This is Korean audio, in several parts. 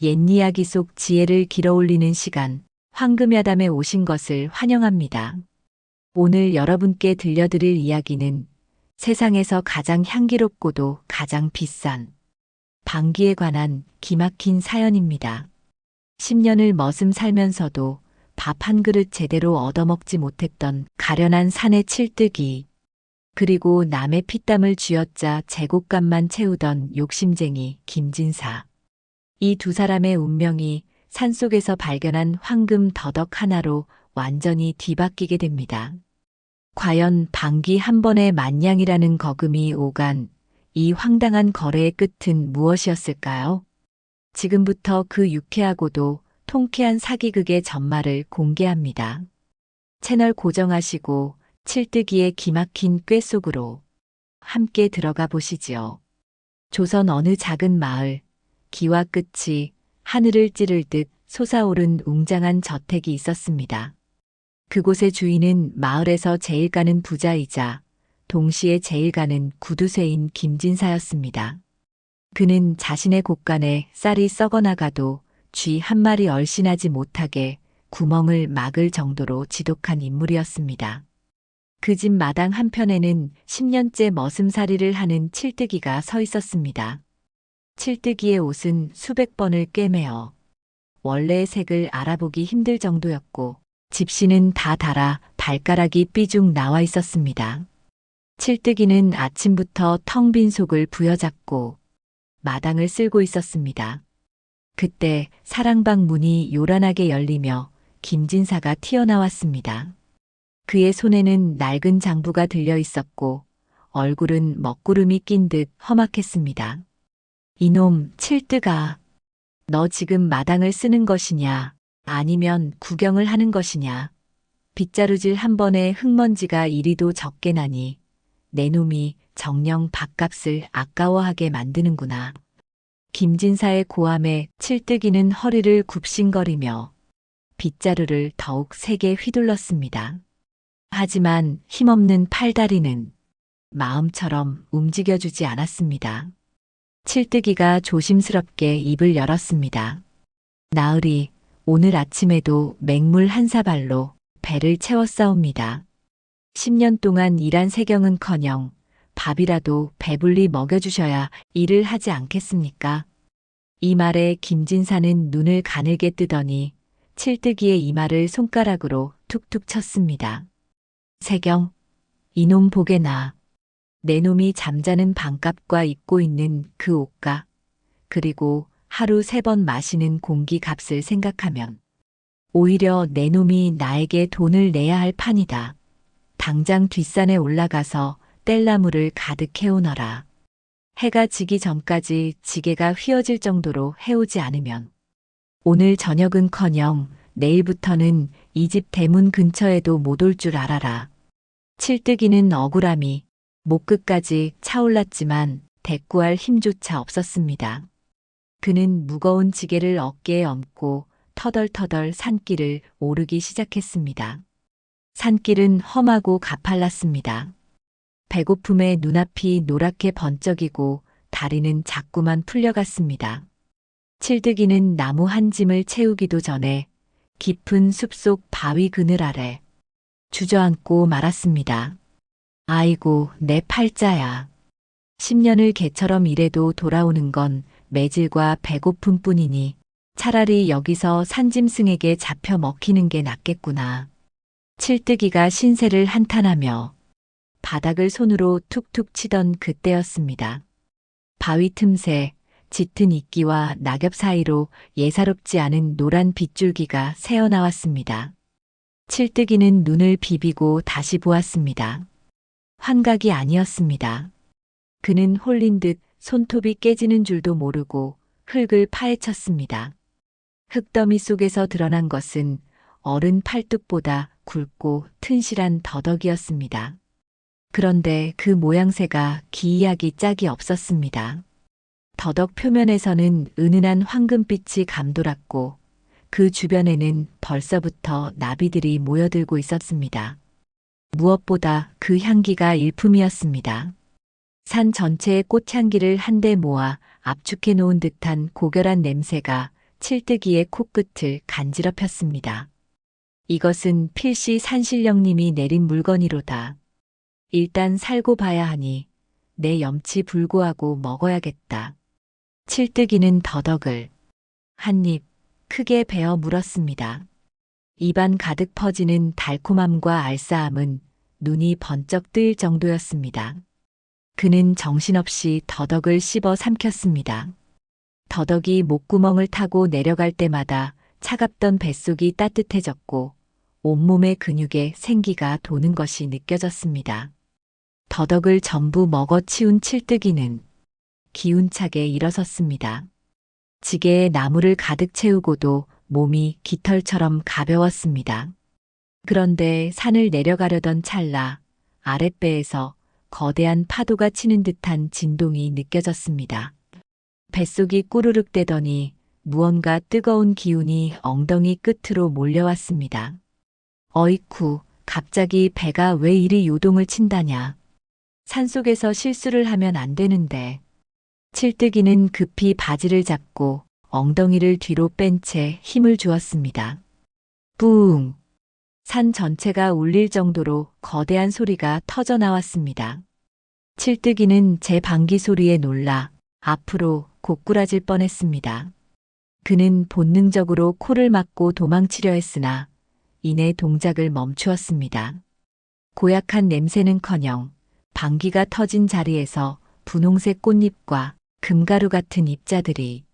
옛이야기 속 지혜를 길어올리는 시간, 황금야담에 오신 것을 환영합니다. 오늘 여러분께 들려드릴 이야기는 세상에서 가장 향기롭고도 가장 비싼 방귀에 관한 기막힌 사연입니다. 10년을 머슴 살면서도 밥 한 그릇 제대로 얻어먹지 못했던 가련한 사내 칠뜨기, 그리고 남의 피땀을 쥐어짜 제곶감만 채우던 욕심쟁이 김진사. 이 두 사람의 운명이 산속에서 발견한 황금 더덕 하나로 완전히 뒤바뀌게 됩니다. 과연 방귀 한 번에 만냥이라는 거금이 오간 이 황당한 거래의 끝은 무엇이었을까요? 지금부터 그 유쾌하고도 통쾌한 사기극의 전말을 공개합니다. 채널 고정하시고 칠뜨기의 기막힌 꾀 속으로 함께 들어가 보시지요. 조선 어느 작은 마을, 기와 끝이 하늘을 찌를 듯 솟아오른 웅장한 저택이 있었습니다. 그곳의 주인은 마을에서 제일 가는 부자이자 동시에 제일 가는 구두쇠인 김진사였습니다. 그는 자신의 곳간에 쌀이 썩어나가도 쥐 한 마리 얼씬하지 못하게 구멍을 막을 정도로 지독한 인물이었습니다. 그 집 마당 한편에는 10년째 머슴살이를 하는 칠뜨기가 서 있었습니다. 칠뜨기의 옷은 수백 번을 꿰매어 원래의 색을 알아보기 힘들 정도였고 집시는 다 닳아 발가락이 삐죽 나와 있었습니다. 칠뜨기는 아침부터 텅 빈 속을 부여잡고 마당을 쓸고 있었습니다. 그때 사랑방 문이 요란하게 열리며 김진사가 튀어나왔습니다. 그의 손에는 낡은 장부가 들려 있었고 얼굴은 먹구름이 낀 듯 험악했습니다. 이놈 칠뜨가, 너 지금 마당을 쓰는 것이냐, 아니면 구경을 하는 것이냐. 빗자루질 한 번에 흙먼지가 이리도 적게 나니 내 놈이 정녕 밥값을 아까워하게 만드는구나. 김진사의 고함에 칠뜨기는 허리를 굽신거리며 빗자루를 더욱 세게 휘둘렀습니다. 하지만 힘없는 팔다리는 마음처럼 움직여주지 않았습니다. 칠뜨기가 조심스럽게 입을 열었습니다. 나으리, 오늘 아침에도 맹물 한 사발로 배를 채웠사옵니다. 10년 동안 일한 세경은커녕 밥이라도 배불리 먹여주셔야 일을 하지 않겠습니까? 이 말에 김진사는 눈을 가늘게 뜨더니 칠뜨기의 이마를 손가락으로 툭툭 쳤습니다. 세경, 이놈 보게나. 내 놈이 잠자는 방값과 입고 있는 그 옷가, 그리고 하루 3번 마시는 공기 값을 생각하면 오히려 내 놈이 나에게 돈을 내야 할 판이다. 당장 뒷산에 올라가서 뗄나무를 가득 해오너라. 해가 지기 전까지 지게가 휘어질 정도로 해오지 않으면 오늘 저녁은커녕 내일부터는 이 집 대문 근처에도 못 올 줄 알아라. 칠뜨기는 억울함이 목끝까지 차올랐지만 대꾸할 힘조차 없었습니다. 그는 무거운 지게를 어깨에 얹고 터덜터덜 산길을 오르기 시작했습니다. 산길은 험하고 가팔랐습니다. 배고픔에 눈앞이 노랗게 번쩍이고 다리는 자꾸만 풀려갔습니다. 칠뜨기는 나무 한 짐을 채우기도 전에 깊은 숲속 바위 그늘 아래 주저앉고 말았습니다. 아이고, 내 팔자야. 10년을 개처럼 일해도 돌아오는 건 매질과 배고픔뿐이니 차라리 여기서 산짐승에게 잡혀 먹히는 게 낫겠구나. 칠뜨기가 신세를 한탄하며 바닥을 손으로 툭툭 치던 그때였습니다. 바위 틈새, 짙은 이끼와 낙엽 사이로 예사롭지 않은 노란 빗줄기가 새어나왔습니다. 칠뜨기는 눈을 비비고 다시 보았습니다. 환각이 아니었습니다. 그는 홀린 듯 손톱이 깨지는 줄도 모르고 흙을 파헤쳤습니다. 흙더미 속에서 드러난 것은 어른 팔뚝보다 굵고 튼실한 더덕이었습니다. 그런데 그 모양새가 기이하기 짝이 없었습니다. 더덕 표면에서는 은은한 황금빛이 감돌았고 그 주변에는 벌써부터 나비들이 모여들고 있었습니다. 무엇보다 그 향기가 일품이었습니다. 산 전체의 꽃향기를 한데 모아 압축해 놓은 듯한 고결한 냄새가 칠뜨기의 코끝을 간지럽혔습니다. 이것은 필시 산신령님이 내린 물건이로다. 일단 살고 봐야 하니 내 염치 불구하고 먹어야겠다. 칠뜨기는 더덕을 한 입 크게 베어 물었습니다. 입안 가득 퍼지는 달콤함과 알싸함은 눈이 번쩍 뜨일 정도였습니다. 그는 정신없이 더덕을 씹어 삼켰습니다. 더덕이 목구멍을 타고 내려갈 때마다 차갑던 뱃속이 따뜻해졌고 온몸의 근육에 생기가 도는 것이 느껴졌습니다. 더덕을 전부 먹어치운 칠뜨기는 기운차게 일어섰습니다. 지게에 나무를 가득 채우고도 몸이 깃털처럼 가벼웠습니다. 그런데 산을 내려가려던 찰나 아랫배에서 거대한 파도가 치는 듯한 진동이 느껴졌습니다. 뱃속이 꾸르륵대더니 무언가 뜨거운 기운이 엉덩이 끝으로 몰려왔습니다. 어이쿠, 갑자기 배가 왜 이리 요동을 친다냐. 산속에서 실수를 하면 안 되는데. 칠뜨기는 급히 바지를 잡고 엉덩이를 뒤로 뺀 채 힘을 주었습니다. 뿡! 산 전체가 울릴 정도로 거대한 소리가 터져 나왔습니다. 칠뜨기는 제 방귀 소리에 놀라 앞으로 고꾸라질 뻔했습니다. 그는 본능적으로 코를 막고 도망치려 했으나 이내 동작을 멈추었습니다. 고약한 냄새는커녕 방귀가 터진 자리에서 분홍색 꽃잎과 금가루 같은 입자들이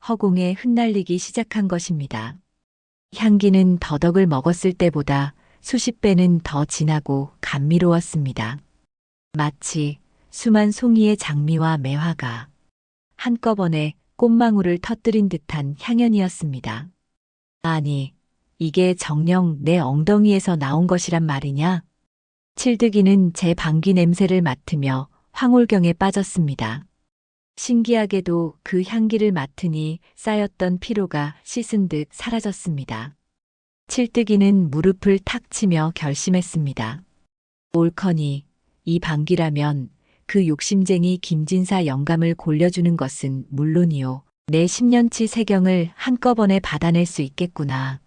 허공에 흩날리기 시작한 것입니다. 향기는 더덕을 먹었을 때보다 수십 배는 더 진하고 감미로웠습니다. 마치 수만 송이의 장미와 매화가 한꺼번에 꽃망울을 터뜨린 듯한 향연이었습니다. 아니, 이게 정녕 내 엉덩이에서 나온 것이란 말이냐? 칠뜨기는 제 방귀 냄새를 맡으며 황홀경에 빠졌습니다. 신기하게도 그 향기를 맡으니 쌓였던 피로가 씻은 듯 사라졌습니다. 칠뜨기는 무릎을 탁 치며 결심했습니다. 옳거니 이 방귀라면 그 욕심쟁이 김진사 영감을 골려주는 것은 물론이요. 내 10년치 세경을 한꺼번에 받아낼 수 있겠구나.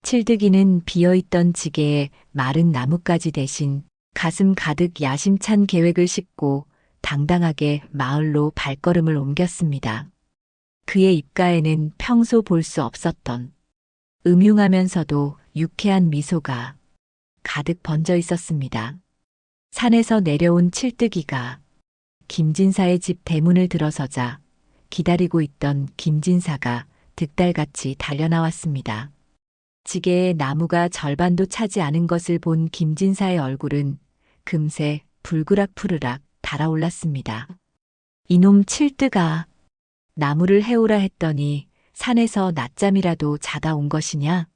칠뜨기는 비어있던 지게에 마른 나뭇가지 대신 가슴 가득 야심찬 계획을 싣고 당당하게 마을로 발걸음을 옮겼습니다. 그의 입가에는 평소 볼 수 없었던 음흉하면서도 유쾌한 미소가 가득 번져 있었습니다. 산에서 내려온 칠뜨기가 김진사의 집 대문을 들어서자 기다리고 있던 김진사가 득달같이 달려나왔습니다. 지게에 나무가 절반도 차지 않은 것을 본 김진사의 얼굴은 금세 불그락푸르락 달아올랐습니다. 이놈 칠뜨가 나무를 해오라 했더니 산에서 낮잠이라도 자다 온 것이냐?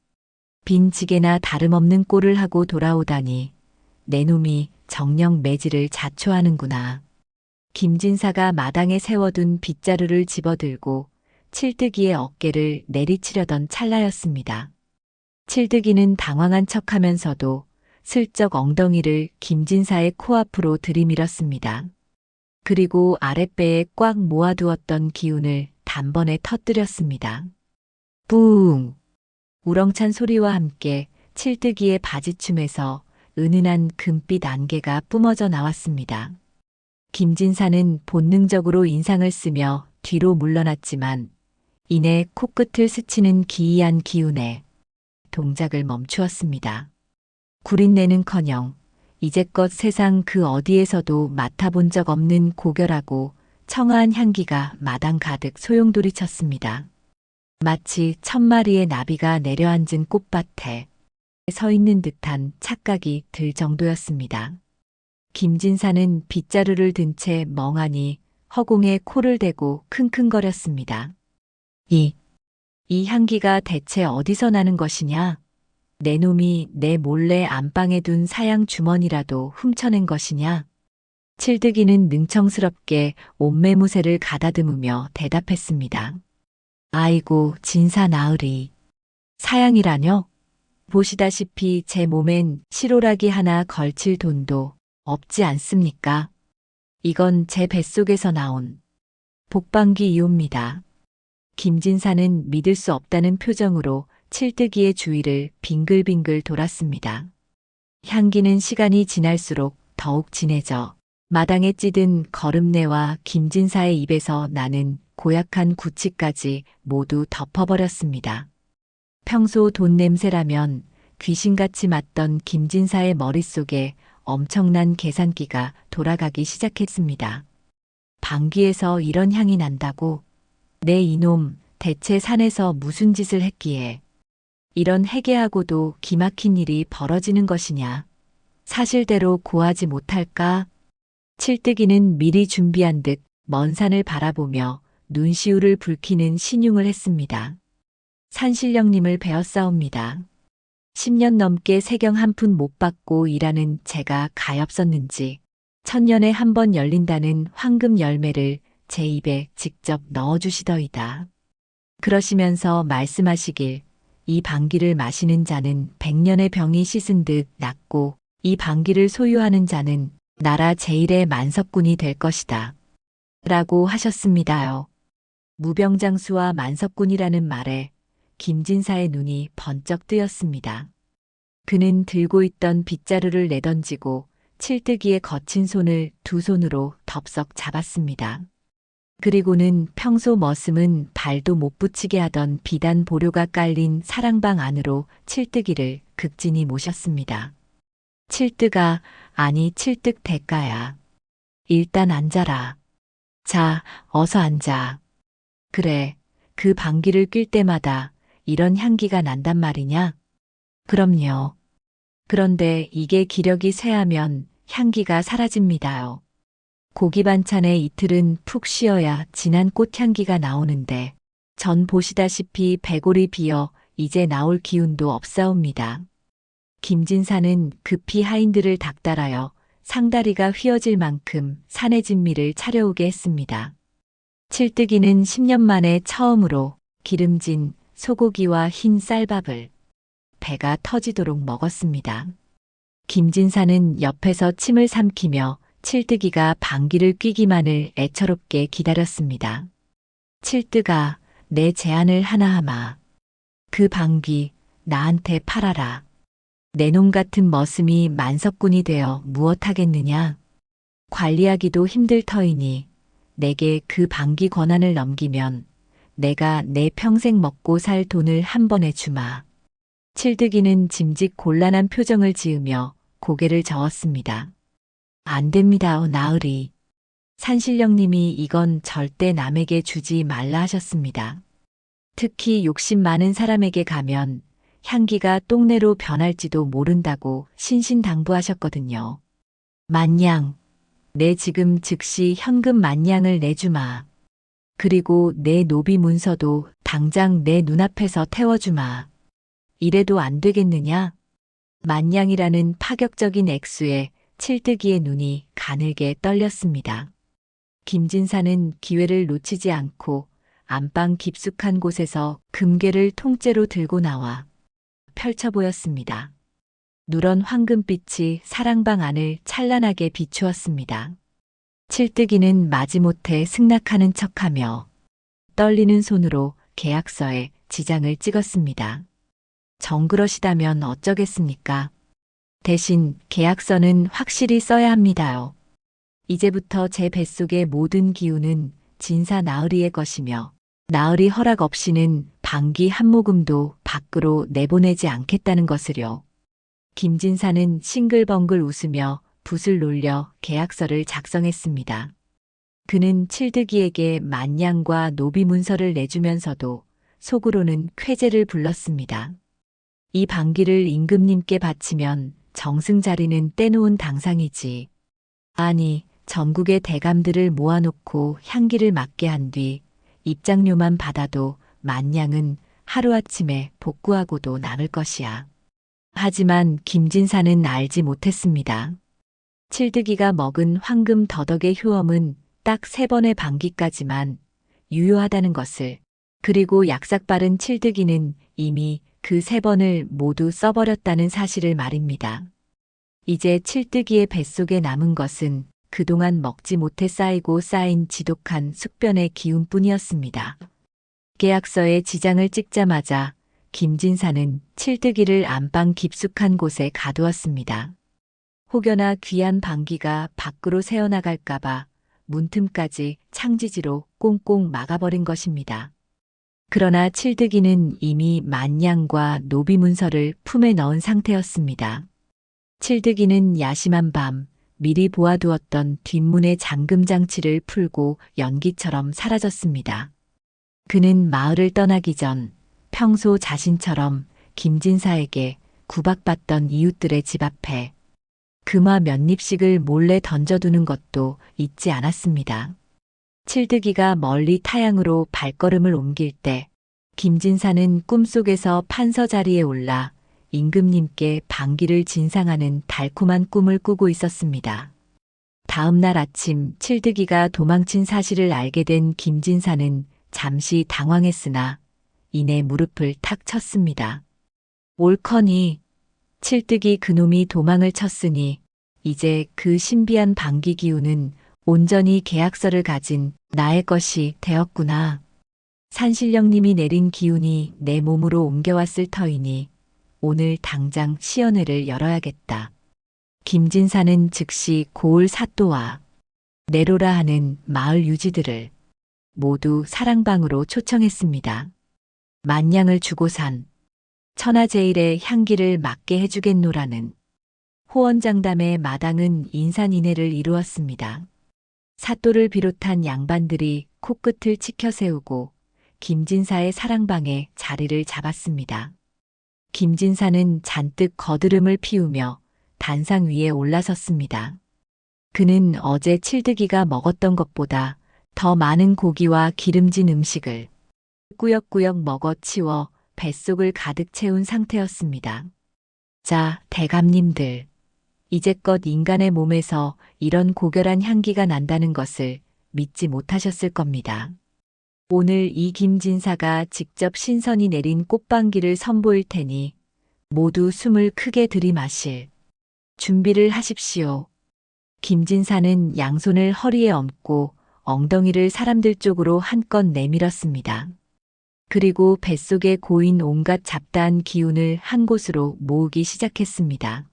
빈 지게나 다름없는 꼴을 하고 돌아오다니 내 놈이 정녕 매질을 자초하는구나. 김진사가 마당에 세워둔 빗자루를 집어들고 칠뜨기의 어깨를 내리치려던 찰나였습니다. 칠뜨기는 당황한 척하면서도 슬쩍 엉덩이를 김진사의 코앞으로 들이밀었습니다. 그리고 아랫배에 꽉 모아두었던 기운을 단번에 터뜨렸습니다. 뿡! 우렁찬 소리와 함께 칠뜨기의 바지춤에서 은은한 금빛 안개가 뿜어져 나왔습니다. 김진사는 본능적으로 인상을 쓰며 뒤로 물러났지만 이내 코끝을 스치는 기이한 기운에 동작을 멈추었습니다. 구린내는커녕 이제껏 세상 그 어디에서도 맡아본 적 없는 고결하고 청아한 향기가 마당 가득 소용돌이쳤습니다. 마치 1000마리의 나비가 내려앉은 꽃밭에 서 있는 듯한 착각이 들 정도였습니다. 김진사는 빗자루를 든 채 멍하니 허공에 코를 대고 킁킁거렸습니다. 이 향기가 대체 어디서 나는 것이냐? 내 놈이 내 몰래 안방에 둔 사양 주머니라도 훔쳐낸 것이냐? 칠뜨기는 능청스럽게 옷매무새를 가다듬으며 대답했습니다. 아이고 진사 나으리. 사양이라뇨? 보시다시피 제 몸엔 실오라기 하나 걸칠 돈도 없지 않습니까? 이건 제 뱃속에서 나온 복방귀 이옵니다. 김진사는 믿을 수 없다는 표정으로 칠뜨기의 주위를 빙글빙글 돌았습니다. 향기는 시간이 지날수록 더욱 진해져 마당에 찌든 거름내와 김진사의 입에서 나는 고약한 구취까지 모두 덮어버렸습니다. 평소 돈 냄새라면 귀신같이 맡던 김진사의 머릿속에 엄청난 계산기가 돌아가기 시작했습니다. 방귀에서 이런 향이 난다고? 내 이놈 대체 산에서 무슨 짓을 했기에 이런 해괴하고도 기막힌 일이 벌어지는 것이냐? 사실대로 고하지 못할까? 칠뜨기는 미리 준비한 듯 먼 산을 바라보며 눈시울을 붉히는 신용을 했습니다. 산신령님을 배웠사옵니다. 10년 넘게 세경 한 푼 못 받고 일하는 제가 가엾었는지 1000년에 한 번 열린다는 황금 열매를 제 입에 직접 넣어주시더이다. 그러시면서 말씀하시길 이 방귀를 마시는 자는 100년의 병이 씻은 듯 낫고 이 방귀를 소유하는 자는 나라 제1의 만석군이 될 것이다. 라고 하셨습니다요. 무병장수와 만석군이라는 말에 김진사의 눈이 번쩍 뜨였습니다. 그는 들고 있던 빗자루를 내던지고 칠뜨기의 거친 손을 두 손으로 덥석 잡았습니다. 그리고는 평소 머슴은 발도 못 붙이게 하던 비단 보료가 깔린 사랑방 안으로 칠뜨기를 극진히 모셨습니다. 칠뜨가, 아니 칠뜨 대가야. 일단 앉아라. 자, 어서 앉아. 그래, 그 방귀를 낄 때마다 이런 향기가 난단 말이냐? 그럼요. 그런데 이게 기력이 쇠하면 향기가 사라집니다요. 고기 반찬에 이틀은 푹 쉬어야 진한 꽃향기가 나오는데 전 보시다시피 배골이 비어 이제 나올 기운도 없사옵니다. 김진사는 급히 하인들을 닥달하여 상다리가 휘어질 만큼 산의 진미를 차려오게 했습니다. 칠뜨기는 10년 만에 처음으로 기름진 소고기와 흰 쌀밥을 배가 터지도록 먹었습니다. 김진사는 옆에서 침을 삼키며 칠뜨기가 방귀를 뀌기만을 애처롭게 기다렸습니다. 칠뜨가 내 제안을 하나하마. 그 방귀 나한테 팔아라. 내 놈 같은 머슴이 만석군이 되어 무엇하겠느냐. 관리하기도 힘들 터이니 내게 그 방귀 권한을 넘기면 내가 내 평생 먹고 살 돈을 한 번에 주마. 칠뜨기는 짐짓 곤란한 표정을 지으며 고개를 저었습니다. 안 됩니다, 나으리. 산신령님이 이건 절대 남에게 주지 말라 하셨습니다. 특히 욕심 많은 사람에게 가면 향기가 똥내로 변할지도 모른다고 신신당부하셨거든요. 만냥, 내 지금 즉시 현금 만냥을 내주마. 그리고 내 노비 문서도 당장 내 눈앞에서 태워주마. 이래도 안 되겠느냐? 만냥이라는 파격적인 액수에 칠뜨기의 눈이 가늘게 떨렸습니다. 김진사는 기회를 놓치지 않고 안방 깊숙한 곳에서 금괴를 통째로 들고 나와 펼쳐 보였습니다. 누런 황금빛이 사랑방 안을 찬란하게 비추었습니다. 칠뜨기는 마지못해 승낙하는 척하며 떨리는 손으로 계약서에 지장을 찍었습니다. 정그러시다면 어쩌겠습니까? 대신 계약서는 확실히 써야 합니다요. 이제부터 제 뱃속의 모든 기운은 진사 나으리의 것이며 나으리 허락 없이는 방귀 한 모금도 밖으로 내보내지 않겠다는 것을요. 김진사는 싱글벙글 웃으며 붓을 놀려 계약서를 작성했습니다. 그는 칠뜨기에게 만냥과 노비 문서를 내주면서도 속으로는 쾌재를 불렀습니다. 이 방귀를 임금님께 바치면 정승자리는 떼놓은 당상이지. 아니, 전국의 대감들을 모아놓고 향기를 맡게 한 뒤 입장료만 받아도 만냥은 하루아침에 복구하고도 남을 것이야. 하지만 김진사는 알지 못했습니다. 칠뜨기가 먹은 황금 더덕의 효험은 딱 3번의 방귀까지만 유효하다는 것을, 그리고 약삭빠른 칠뜨기는 이미 그 3번을 모두 써버렸다는 사실을 말입니다. 이제 칠뜨기의 뱃속에 남은 것은 그동안 먹지 못해 쌓이고 쌓인 지독한 숙변의 기운뿐이었습니다. 계약서에 지장을 찍자마자 김진사는 칠뜨기를 안방 깊숙한 곳에 가두었습니다. 혹여나 귀한 방귀가 밖으로 새어나갈까봐 문틈까지 창지지로 꽁꽁 막아버린 것입니다. 그러나 칠뜨기는 이미 만냥과 노비문서를 품에 넣은 상태였습니다. 칠뜨기는 야심한 밤 미리 보아두었던 뒷문의 잠금장치를 풀고 연기처럼 사라졌습니다. 그는 마을을 떠나기 전 평소 자신처럼 김진사에게 구박받던 이웃들의 집 앞에 금화 몇 잎씩을 몰래 던져두는 것도 잊지 않았습니다. 칠뜨기가 멀리 타향으로 발걸음을 옮길 때 김진사는 꿈속에서 판서 자리에 올라 임금님께 방귀를 진상하는 달콤한 꿈을 꾸고 있었습니다. 다음 날 아침 칠뜨기가 도망친 사실을 알게 된 김진사는 잠시 당황했으나 이내 무릎을 탁 쳤습니다. 옳거니 칠뜨기 그놈이 도망을 쳤으니 이제 그 신비한 방귀 기운은 온전히 계약서를 가진 나의 것이 되었구나. 산신령님이 내린 기운이 내 몸으로 옮겨왔을 터이니 오늘 당장 시연회를 열어야겠다. 김진사는 즉시 고을 사또와 내로라 하는 마을 유지들을 모두 사랑방으로 초청했습니다. 만냥을 주고 산 천하제일의 향기를 맡게 해주겠노라는 호언장담의 마당은 인산인해를 이루었습니다. 사또를 비롯한 양반들이 코끝을 치켜 세우고 김진사의 사랑방에 자리를 잡았습니다. 김진사는 잔뜩 거드름을 피우며 단상 위에 올라섰습니다. 그는 어제 칠뜨기가 먹었던 것보다 더 많은 고기와 기름진 음식을 꾸역꾸역 먹어 치워 뱃속을 가득 채운 상태였습니다. 자, 대감님들. 이제껏 인간의 몸에서 이런 고결한 향기가 난다는 것을 믿지 못하셨을 겁니다. 오늘 이 김진사가 직접 신선히 내린 꽃방귀를 선보일 테니 모두 숨을 크게 들이마실 준비를 하십시오. 김진사는 양손을 허리에 얹고 엉덩이를 사람들 쪽으로 한껏 내밀었습니다. 그리고 뱃속에 고인 온갖 잡다한 기운을 한 곳으로 모으기 시작했습니다.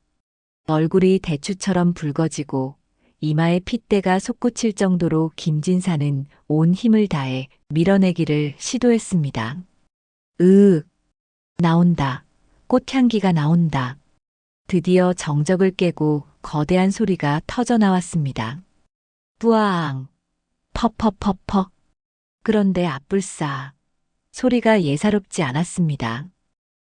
얼굴이 대추처럼 붉어지고 이마에 핏대가 솟구칠 정도로 김진사는 온 힘을 다해 밀어내기를 시도했습니다. 나온다. 꽃향기가 나온다. 드디어 정적을 깨고 거대한 소리가 터져 나왔습니다. 뿌앙, 퍼퍼퍼퍼. 그런데 앞불싸. 소리가 예사롭지 않았습니다.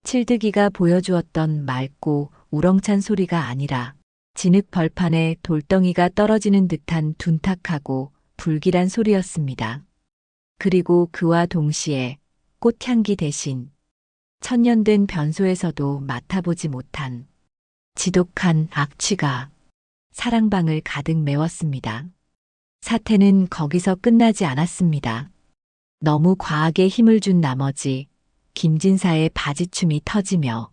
칠뜨기가 보여주었던 맑고 우렁찬 소리가 아니라 진흙 벌판에 돌덩이가 떨어지는 듯한 둔탁하고 불길한 소리였습니다. 그리고 그와 동시에 꽃향기 대신 천년된 변소에서도 맡아보지 못한 지독한 악취가 사랑방을 가득 메웠습니다. 사태는 거기서 끝나지 않았습니다. 너무 과하게 힘을 준 나머지 김진사의 바지춤이 터지며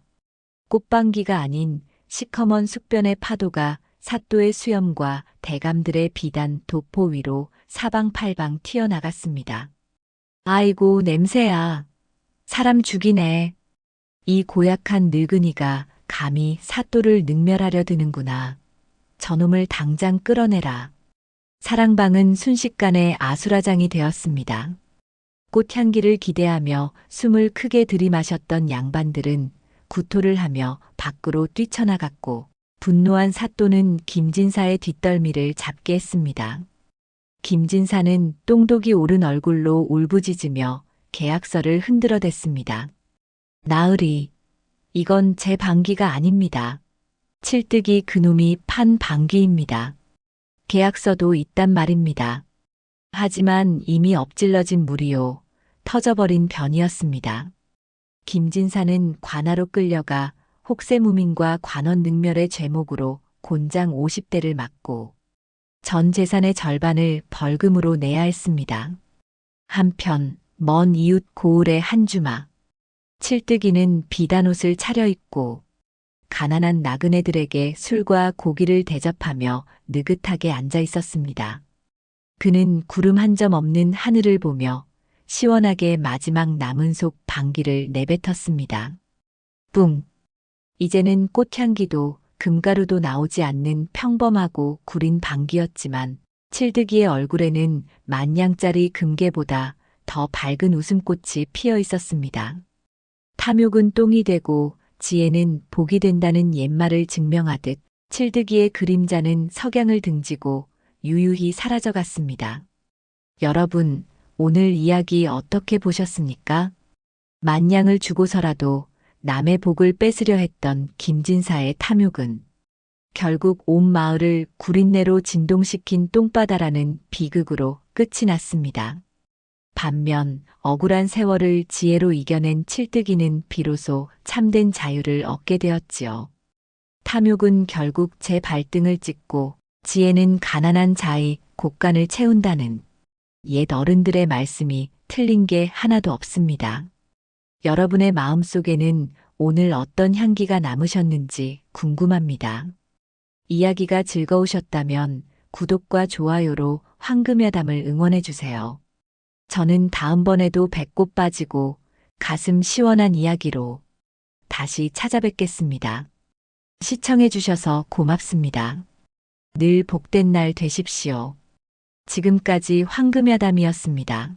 꽃방귀가 아닌 시커먼 숙변의 파도가 사또의 수염과 대감들의 비단 도포 위로 사방팔방 튀어나갔습니다. 아이고 냄새야. 사람 죽이네. 이 고약한 늙은이가 감히 사또를 능멸하려 드는구나. 저놈을 당장 끌어내라. 사랑방은 순식간에 아수라장이 되었습니다. 꽃향기를 기대하며 숨을 크게 들이마셨던 양반들은 구토를 하며 밖으로 뛰쳐나갔고 분노한 사또는 김진사의 뒷덜미를 잡게 했습니다. 김진사는 똥독이 오른 얼굴로 울부짖으며 계약서를 흔들어댔습니다. 나으리, 이건 제 방귀가 아닙니다. 칠뜨기 그놈이 판 방귀입니다. 계약서도 있단 말입니다. 하지만 이미 엎질러진 물이요. 터져버린 변이었습니다. 김진사는 관하로 끌려가 혹세무민과 관원 능멸의 죄목으로 곤장 50대를 맞고 전 재산의 절반을 벌금으로 내야 했습니다. 한편 먼 이웃 고을의 한주마 칠뜨기는 비단옷을 차려입고 가난한 나그네들에게 술과 고기를 대접하며 느긋하게 앉아 있었습니다. 그는 구름 한 점 없는 하늘을 보며 시원하게 마지막 남은 속 방귀를 내뱉었습니다. 뿡. 이제는 꽃향기도 금가루도 나오지 않는 평범하고 구린 방귀였지만 칠득이의 얼굴에는 만냥짜리 금괴보다 더 밝은 웃음꽃이 피어 있었습니다. 탐욕은 똥이 되고 지혜는 복이 된다는 옛말을 증명하듯 칠득이의 그림자는 석양을 등지고 유유히 사라져갔습니다. 여러분, 오늘 이야기 어떻게 보셨습니까? 만냥을 주고서라도 남의 복을 뺏으려 했던 김진사의 탐욕은 결국 온 마을을 구린내로 진동시킨 똥바다라는 비극으로 끝이 났습니다. 반면 억울한 세월을 지혜로 이겨낸 칠뜨기는 비로소 참된 자유를 얻게 되었지요. 탐욕은 결국 제 발등을 찍고 지혜는 가난한 자의 곳간을 채운다는 옛 어른들의 말씀이 틀린 게 하나도 없습니다. 여러분의 마음속에는 오늘 어떤 향기가 남으셨는지 궁금합니다. 이야기가 즐거우셨다면 구독과 좋아요로 황금야담을 응원해주세요. 저는 다음번에도 배꼽 빠지고 가슴 시원한 이야기로 다시 찾아뵙겠습니다. 시청해주셔서 고맙습니다. 늘 복된 날 되십시오. 지금까지 황금야담이었습니다.